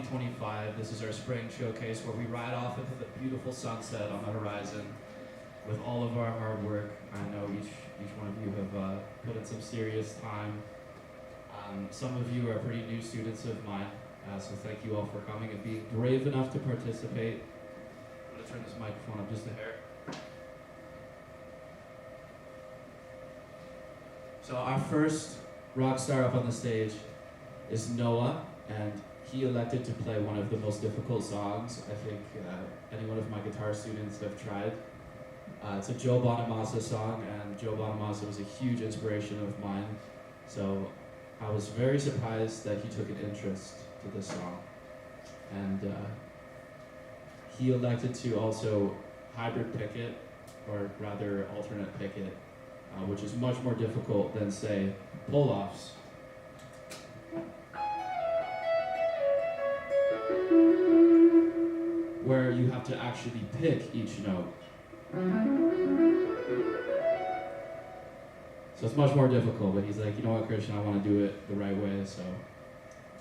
2025. This is our spring showcase where we ride off into the beautiful sunset on the horizon with all of our hard work. I know each one of you have put in some serious time. Some of you are pretty new students of mine, so thank you all for coming and being brave enough to participate. I'm going to turn this microphone up just a hair. So our first rock star up on the stage is Noah, and he elected to play one of the most difficult songs I think any one of my guitar students have tried. It's a Joe Bonamassa song, and Joe Bonamassa was a huge inspiration of mine, so I was very surprised that he took an interest to this song. And he elected to also hybrid pick it, or rather alternate pick it, which is much more difficult than, say, pull-offs. Where you have to actually pick each note. So it's much more difficult, but he's like, you know what, Christian, I want to do it the right way, so,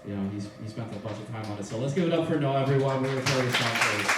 you know, he spent a bunch of time on it. So let's give it up for Noah, everyone. We're going to play this song first.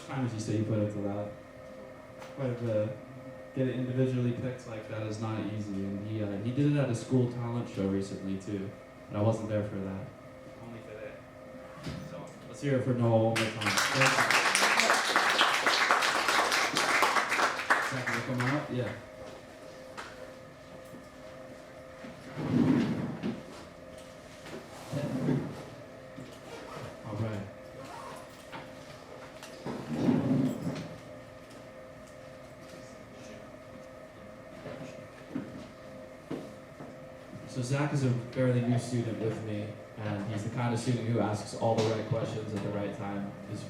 As you say, you put into that. Quite to get it individually picked like that is not easy, and he did it at a school talent show recently too, but I wasn't there for that. Only today. So let's hear it for Noah one more time. Second to come out, yeah. All right. So Zach is a fairly new student with me, and he's the kind of student who asks all the right questions at the right time. He's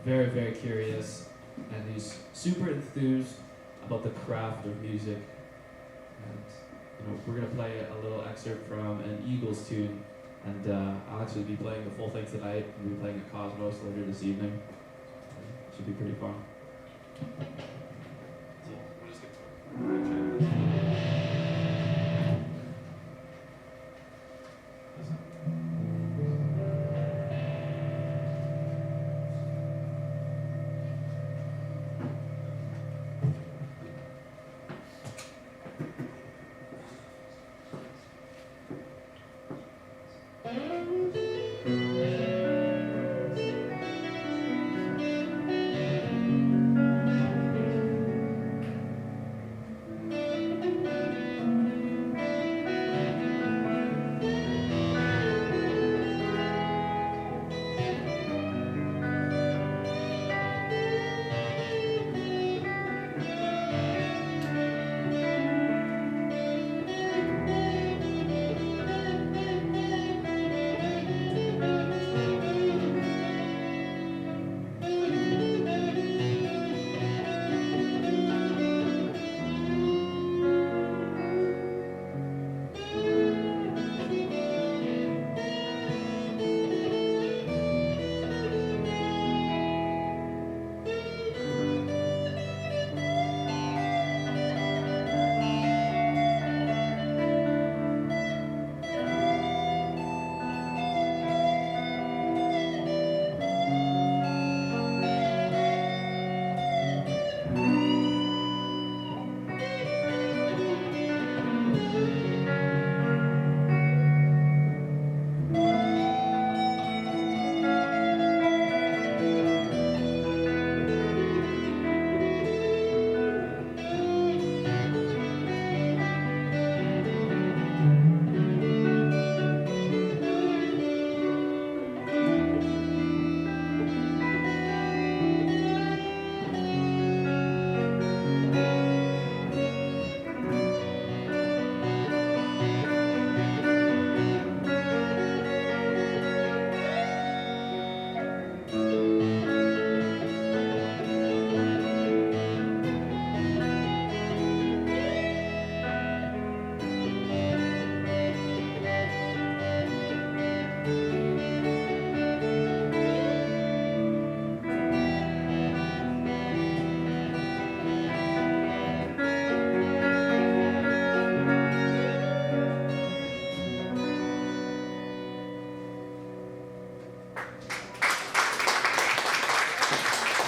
very, very curious, and he's super enthused about the craft of music. And we're gonna play a little excerpt from an Eagles tune, and I'll actually be playing the full thing tonight. We'll be playing at Cosmos later this evening. It should be pretty fun. So we'll just get to it.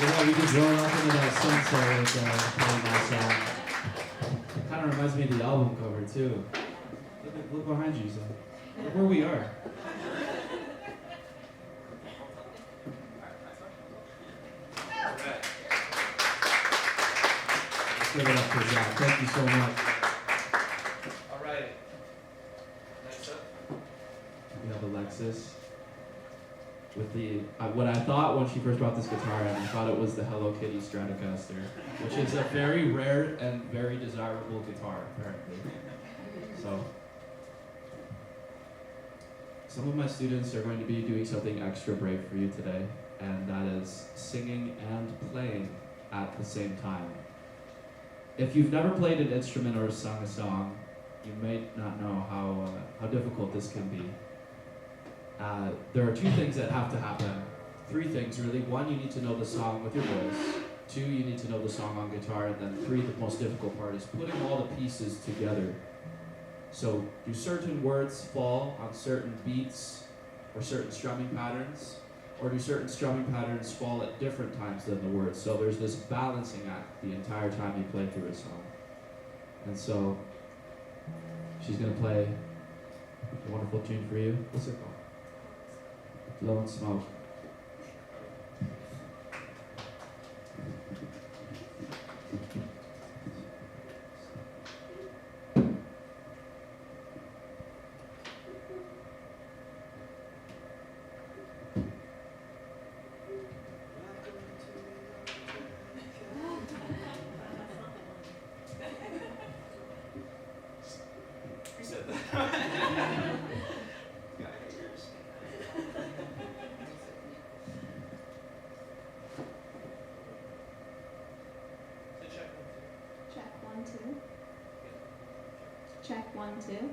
Yeah, we just roll up into that sunset with playing that song. It kind of reminds me of the album cover too. Look behind you, son. Look where we are. Let's give it up for Zach. Thank you so much. All right. Next up. We have Alexis with the what I thought when she first brought this guitar in. I thought it was the Hello Kitty Stratocaster, which is a very rare and very desirable guitar, apparently. So, some of my students are going to be doing something extra brave for you today, and that is singing and playing at the same time. If you've never played an instrument or sung a song, you may not know how difficult this can be. There are two things that have to happen. Three things, really. One, you need to know the song with your voice. Two, you need to know the song on guitar. And then three, the most difficult part is putting all the pieces together. So, do certain words fall on certain beats or certain strumming patterns? Or do certain strumming patterns fall at different times than the words? So there's this balancing act the entire time you play through a song. And so, she's going to play a wonderful tune for you. What's it called? Blowing Smoke. Who said that? 1, 2.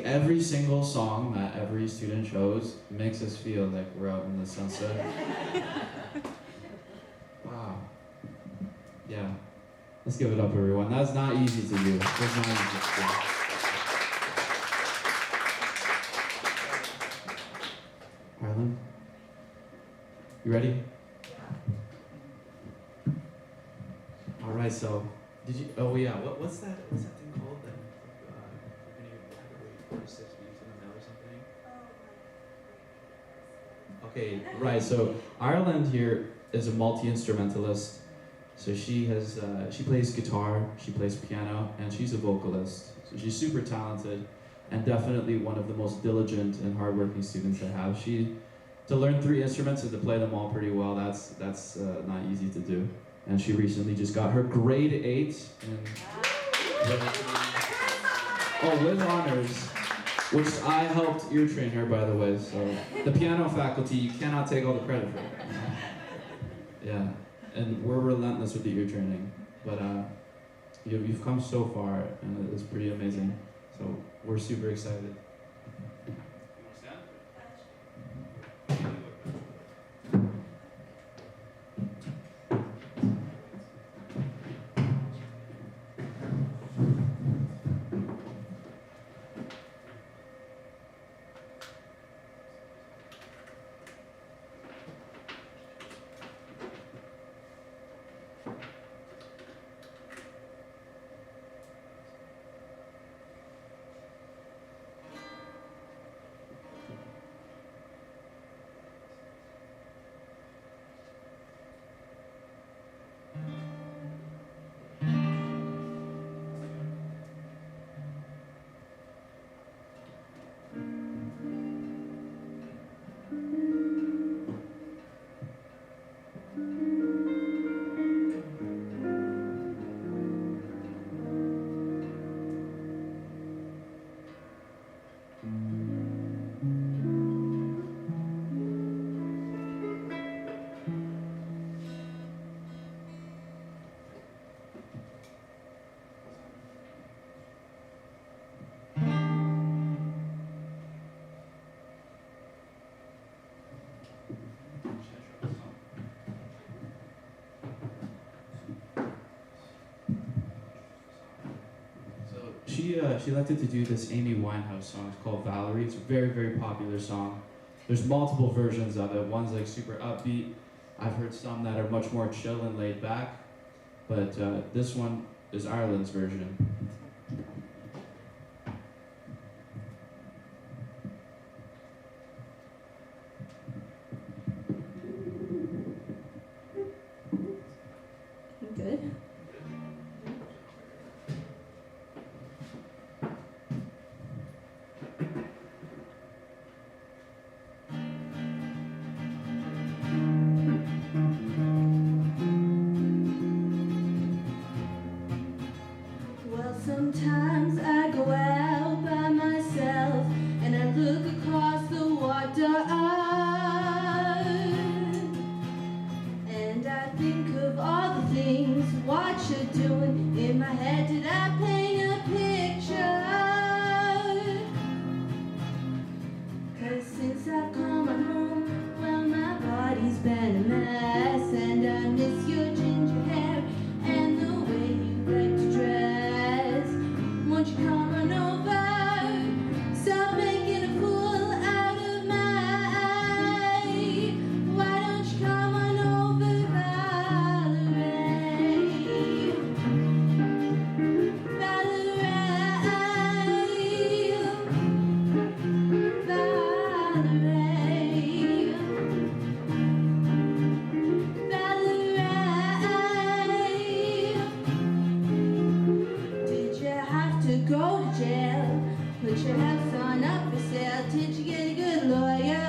Every single song that every student chose makes us feel like we're out in the sunset. Wow. Yeah. Let's give it up, everyone. That's not easy to do. That's not easy to do. Harlan? You ready? All right, so Did you? Oh yeah. What's that? What's that thing called? That you're gonna have to wait 4 to 6 weeks in the mail or something. Okay, right. So Ireland here is a multi-instrumentalist. So she has she plays guitar, she plays piano, and she's a vocalist. So she's super talented, and definitely one of the most diligent and hardworking students I have. To learn 3 instruments and to play them all pretty well, that's not easy to do. And she recently just got her grade 8 with honors, which I helped ear train her, by the way. So the piano faculty, you cannot take all the credit for it. Yeah, and we're relentless with the ear training, but you've come so far, and it's pretty amazing. So we're super excited. She elected to do this Amy Winehouse song. It's called Valerie. It's a very, very popular song. There's multiple versions of it. One's like super upbeat. I've heard some that are much more chill and laid back. But this one is Ireland's version. Good. Sometimes I go out by myself and I look across the water, and I think of all the things what you're doing. In my head did I paint a picture? 'Cause since I've come home, well, my body's been a mess, and I miss your ginger hair and the way you like to dress. Won't you come on over? Stop making a fool out of my eye. Why don't you come on over, Valerie? Valerie, Valerie, Valerie. Did you have to go to jail? Put your house on up for sale. Did you get a good lawyer?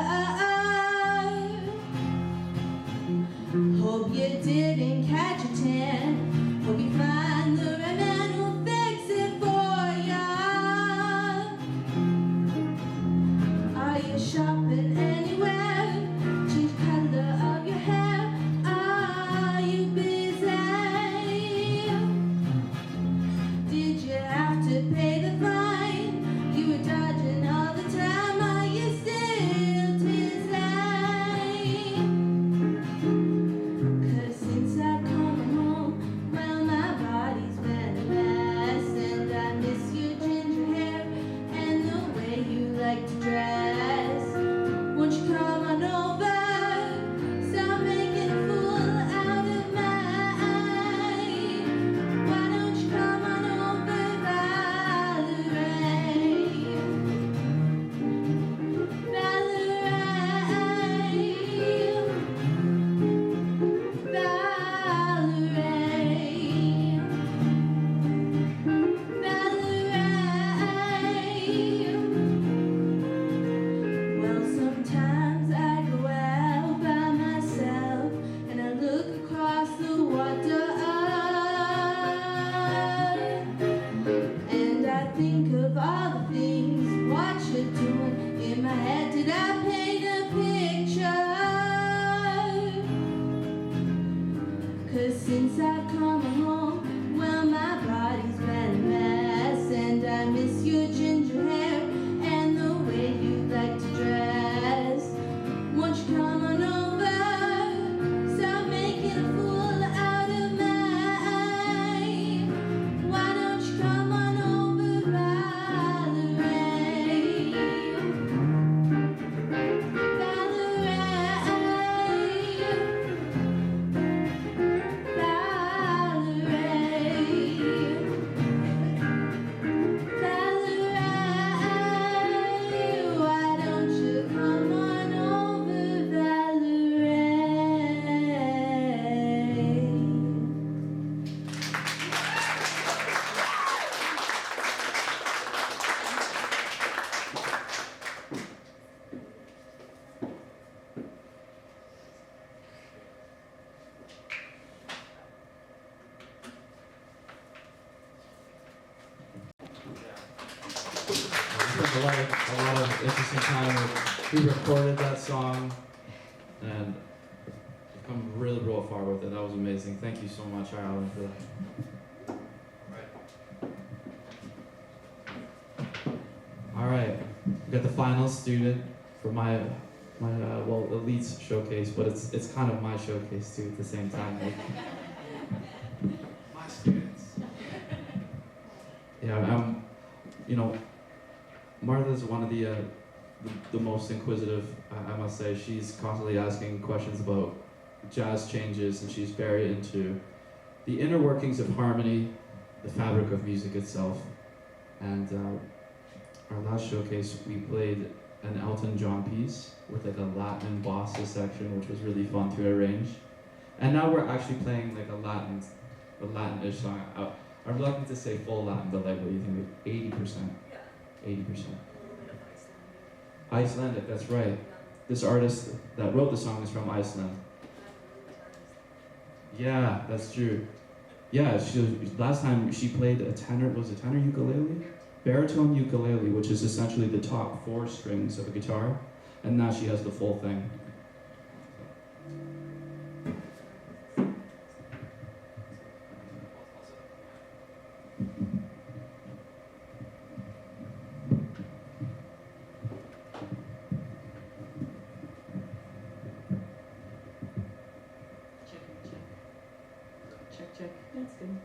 Hope you didn't catch a tan. Hope you find the right man who'll fix it for ya. Are you shopping anywhere? Change color of your hair. Are you busy? Did you have to pay the fine? You were dodging all the time. Are you still dizzy? 'Cause since I've come home, well, my body's been a mess, and I miss your ginger hair and the way you like to dress. Won't you come on over? Stop making a fool out of my eye. Why don't my head did I paint a picture? 'Cause since I've come home, well, my body's been a mess, and I miss your ginger hair and the way you like to dress. Won't you come on over? Stop making a fool out of me. Why don't you come on over, Valerie? Why don't you come on over, Valerie? We spent a lot of interesting time with who recorded that song, and we've come really real far with it. That was amazing. Thank you so much, Ireland, for that. All right, we got the final student for my well, Elite's showcase, but it's kind of my showcase too at the same time. Like, my students. Yeah, you know, Martha's one of the most inquisitive, I must say. She's constantly asking questions about jazz changes, and she's very into the inner workings of harmony, the fabric of music itself. And our last showcase, we played an Elton John piece with like a Latin bossa section, which was really fun to arrange. And now we're actually playing like a Latin-ish song. I'm reluctant to say full Latin, but like, what do you think? 80%. 80%. Icelandic, that's right. This artist that wrote the song is from Iceland. Yeah, that's true. Yeah, last time she played a tenor ukulele? Baritone ukulele, which is essentially the top 4 strings of a guitar, and now she has the full thing. Check. That's good.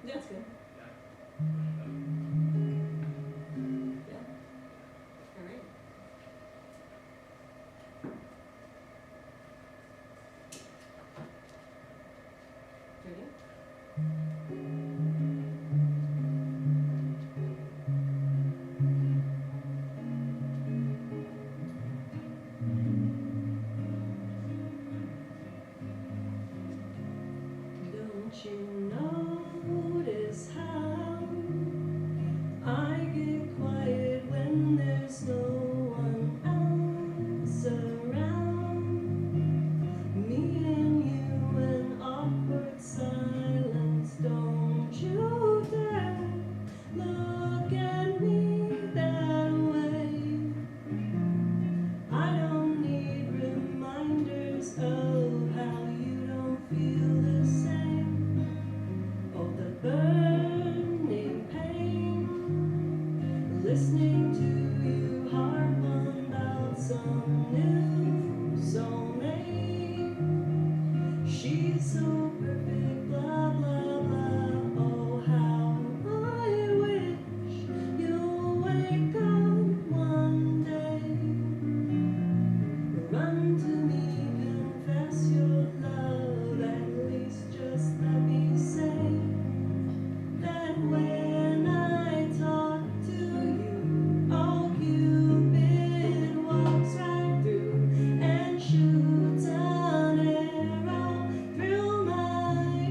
That's good. All right. Ready? Don't you notice how I get quiet when there's no one else around? Me and you in awkward silence. Don't you dare look at me that way. I don't need reminders of how you don't feel the same. Oh, the burning pain, listening to you harp on about some new soulmate. She's so perfect, blah blah blah. Oh, how I wish you'll wake up one day, run to me, confess your love. At least just let me say that when I talk to you, oh, Cupid walks right through and shoots an arrow through my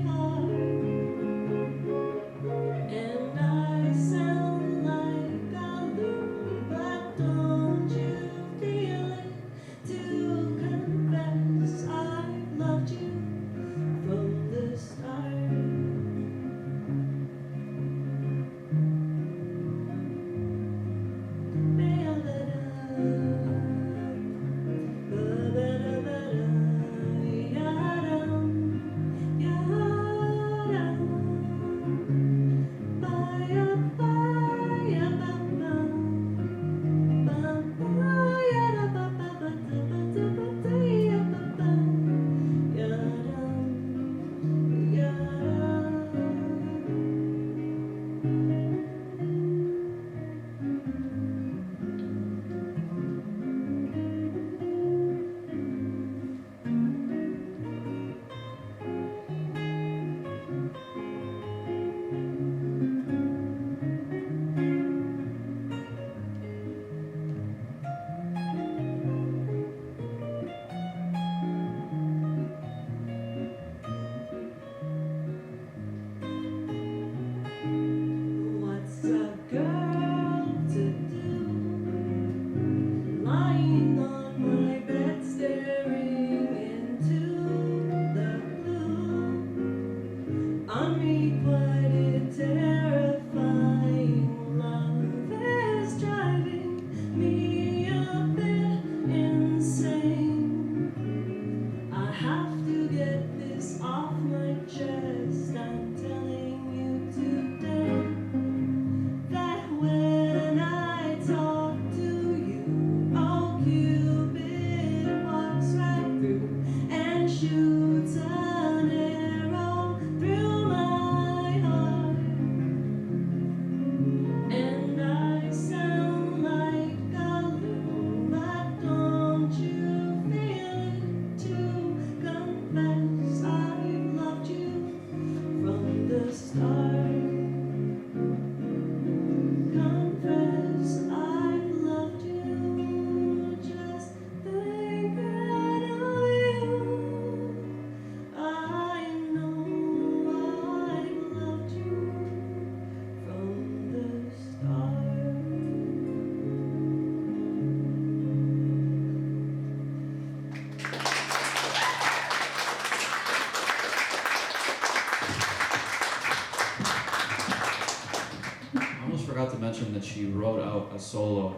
mention that she wrote out a solo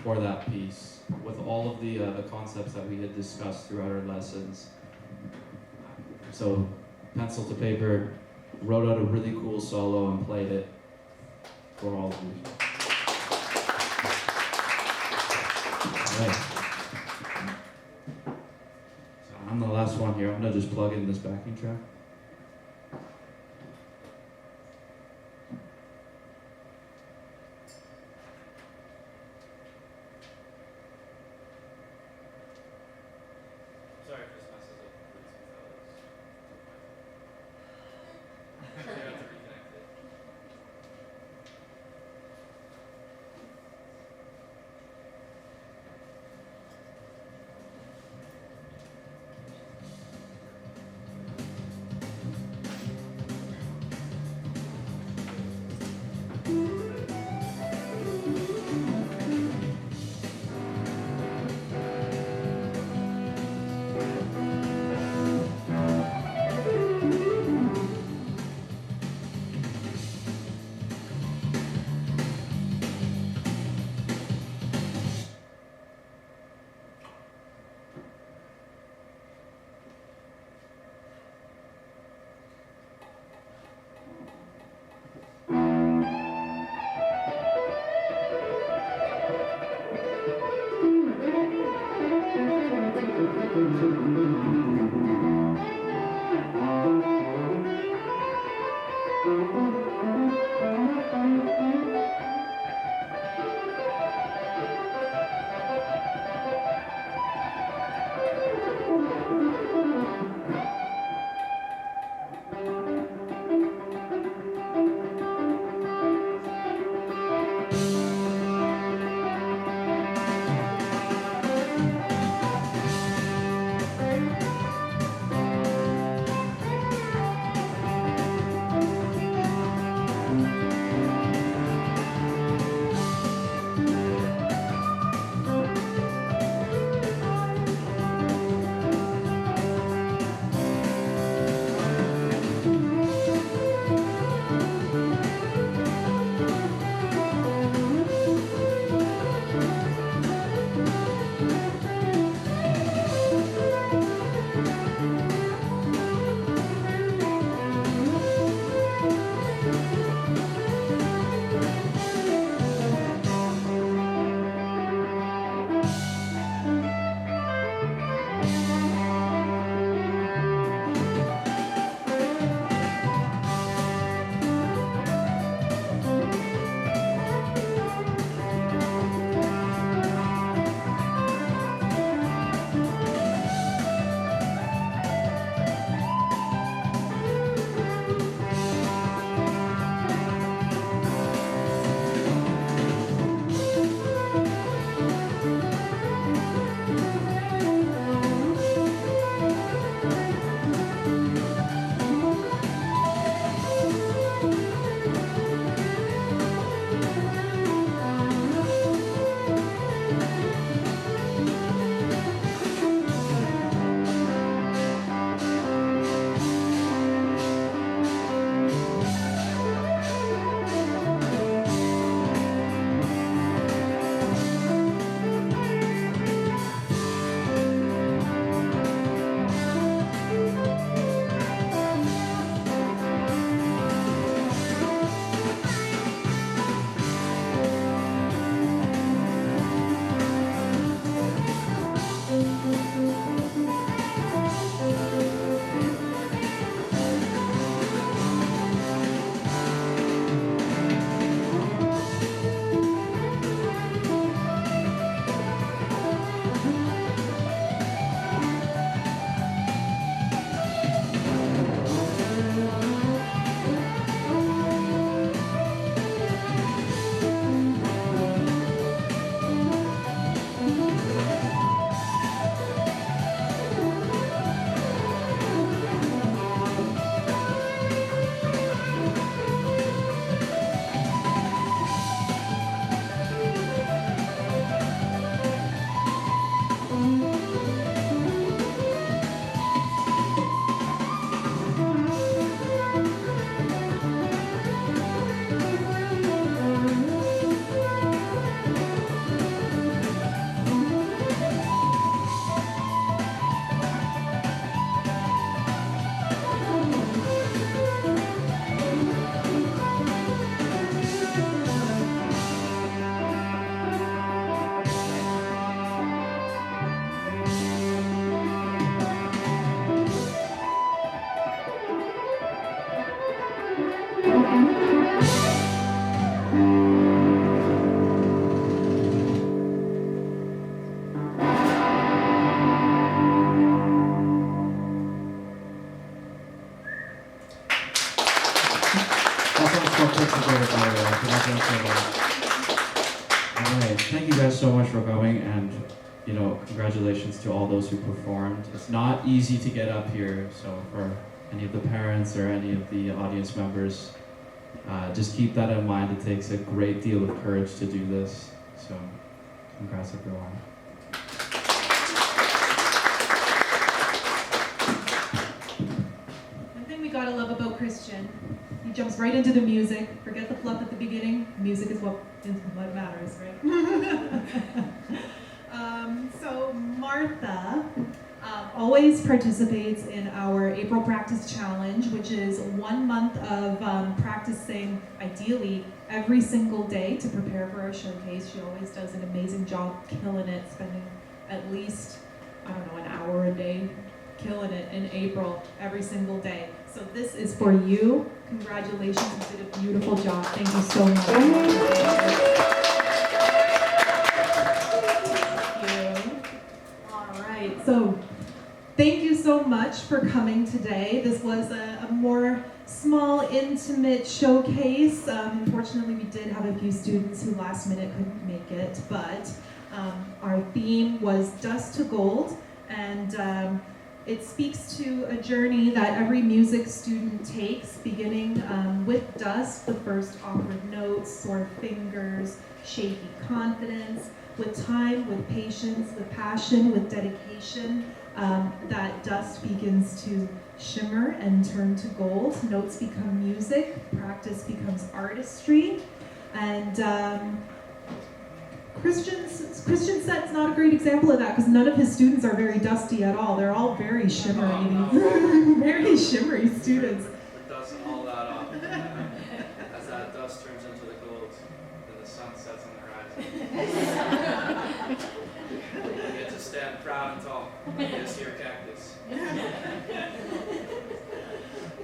for that piece with all of the concepts that we had discussed throughout our lessons. So, pencil to paper, wrote out a really cool solo and played it for all of you. Alright. So I'm the last one here. I'm gonna just plug in this backing track. Sorry if this messes up the Bluetooth. I have to reconnect it. great, by the way. I forgot to say that. Alright, thank you guys so much for coming, and congratulations to all those who performed. It's not easy to get up here, so for any of the parents or any of the audience members, just keep that in mind. It takes a great deal of courage to do this. So, congrats everyone. One thing we gotta love about Christian, he jumps right into the music. Forget the fluff at the beginning. Music is what matters, right? So Martha always participates in our April Practice Challenge, which is 1 month of practicing, ideally, every single day to prepare for our showcase. She always does an amazing job, killing it, spending at least, an hour a day, killing it in April, every single day. So this is for you. Congratulations, you did a beautiful job. Thank you so much. All right, so thank you so much for coming today. This was a more small, intimate showcase. Unfortunately, we did have a few students who last minute couldn't make it, but our theme was Dust to Gold, and it speaks to a journey that every music student takes, beginning with dust, the first awkward notes, sore fingers, shaky confidence, with time, with patience, with passion, with dedication. That dust begins to shimmer and turn to gold. Notes become music, practice becomes artistry, and Christian Set's not a great example of that because none of his students are very dusty at all. They're all very shimmery, very shimmery students. We're dusting all that off. As that dust turns into the gold, then the sun sets on the horizon. You get to stand proud and tall. Yes, your cactus.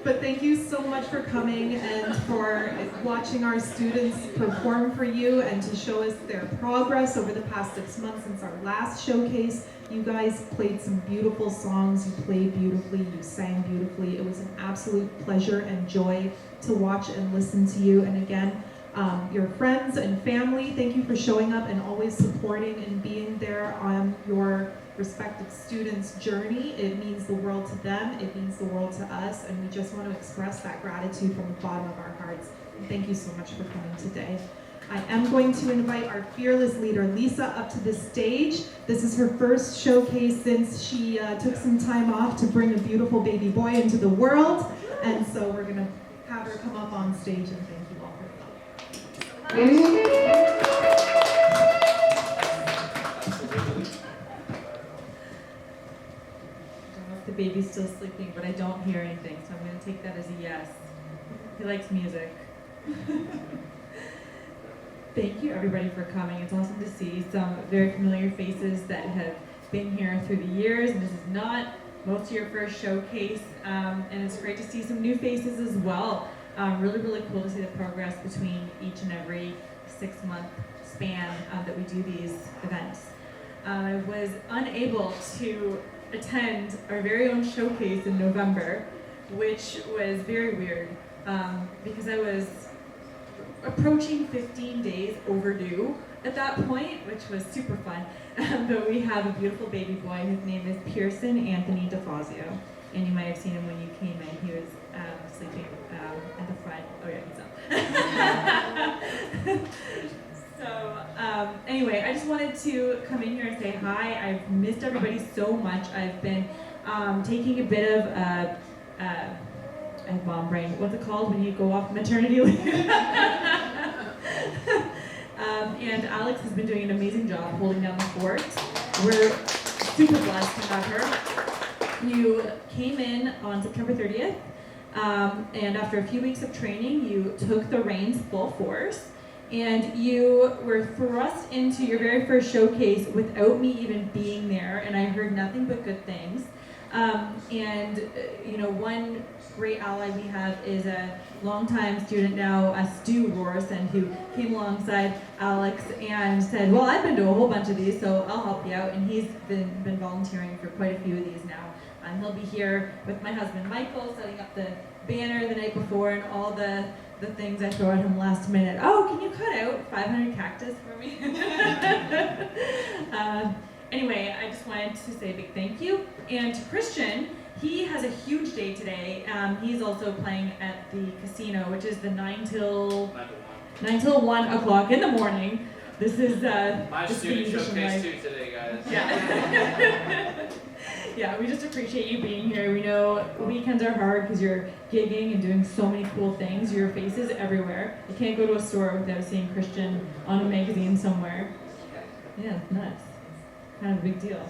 But thank you so much for coming and for watching our students perform for you and to show us their progress over the past 6 months since our last showcase. You guys played some beautiful songs, you played beautifully, you sang beautifully. It was an absolute pleasure and joy to watch and listen to you. And again, your friends and family, thank you for showing up and always supporting and being there on your respective students' journey. It means the world to them, it means the world to us, and we just want to express that gratitude from the bottom of our hearts. And thank you so much for coming today. I am going to invite our fearless leader, Lisa, up to the stage. This is her first showcase since she took some time off to bring a beautiful baby boy into the world, and so we're going to have her come up on stage, and thank you all for coming. The baby's still sleeping, but I don't hear anything, so I'm going to take that as a yes. He likes music. Thank you, everybody, for coming. It's awesome to see some very familiar faces that have been here through the years, and this is not most of your first showcase, and it's great to see some new faces as well. Really, really cool to see the progress between each and every 6-month span that we do these events. I was unable to attend our very own showcase in November, which was very weird because I was approaching 15 days overdue at that point, which was super fun. But we have a beautiful baby boy. His name is Pearson Anthony DeFazio, and you might have seen him when you came in. He was sleeping at the front. Oh yeah, he's up. So anyway, I just wanted to come in here and say hi. I've missed everybody so much. I've been taking a bit of I have mom brain. What's it called when you go off maternity leave? And Alex has been doing an amazing job holding down the fort. We're super blessed to have her. You came in on September 30th, and after a few weeks of training, you took the reins full force. And you were thrust into your very first showcase without me even being there, and I heard nothing but good things. One great ally we have is a longtime student now, Stu Rorison, who came alongside Alex and said, well, I've been to a whole bunch of these, so I'll help you out. And he's been volunteering for quite a few of these now. He'll be here with my husband Michael, setting up the banner the night before and all the the things I throw at him last minute. Oh, can you cut out 500 cactus for me? Anyway, I just wanted to say a big thank you. And to Christian, he has a huge day today. He's also playing at the casino, which is the 9 till 1 o'clock in the morning. This is My the student Swedish showcase life. too today, guys. Yeah. Yeah, we just appreciate you being here. We know weekends are hard because you're gigging and doing so many cool things. Your face is everywhere. You can't go to a store without seeing Christian on a magazine somewhere. Yeah, it's nuts. Kind of a big deal.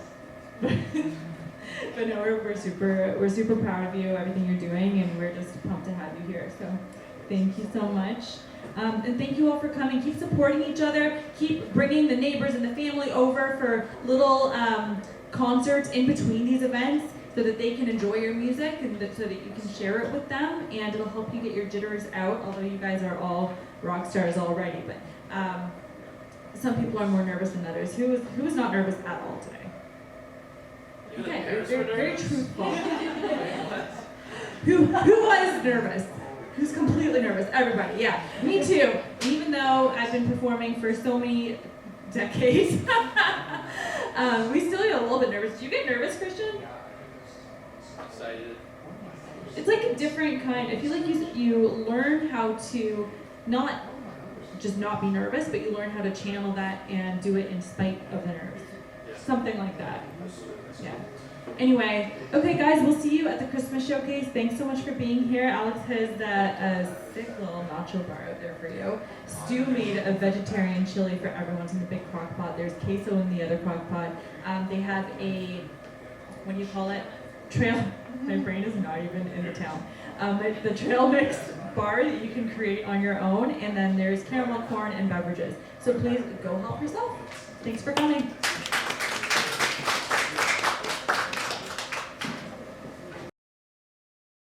But no, we're super proud of you, everything you're doing, and we're just pumped to have you here. So thank you so much. And thank you all for coming. Keep supporting each other. Keep bringing the neighbors and the family over for little concerts in between these events so that they can enjoy your music and so that you can share it with them, and it'll help you get your jitters out, although you guys are all rock stars already. But some people are more nervous than others. Who is not nervous at all today? You the Okay, parents they're were very nervous? truthful. Who was nervous? Who's completely nervous? Everybody, yeah. Me too. Even though I've been performing for so many decades, we still get a little bit nervous. Do you get nervous, Christian? Excited. It's like a different kind. I feel like you learn how to not be nervous, but you learn how to channel that and do it in spite of the nerves. Something like that. Yeah. Anyway, okay guys, we'll see you at the Christmas showcase. Thanks so much for being here. Alex has a sick little nacho bar out there for you. Stu made a vegetarian chili for everyone's in the big crock pot. There's queso in the other crock pot. They have a, what do you call it? Trail, my brain is not even in the town. The trail mix bar that you can create on your own, and then there's caramel corn and beverages. So please go help yourself. Thanks for coming.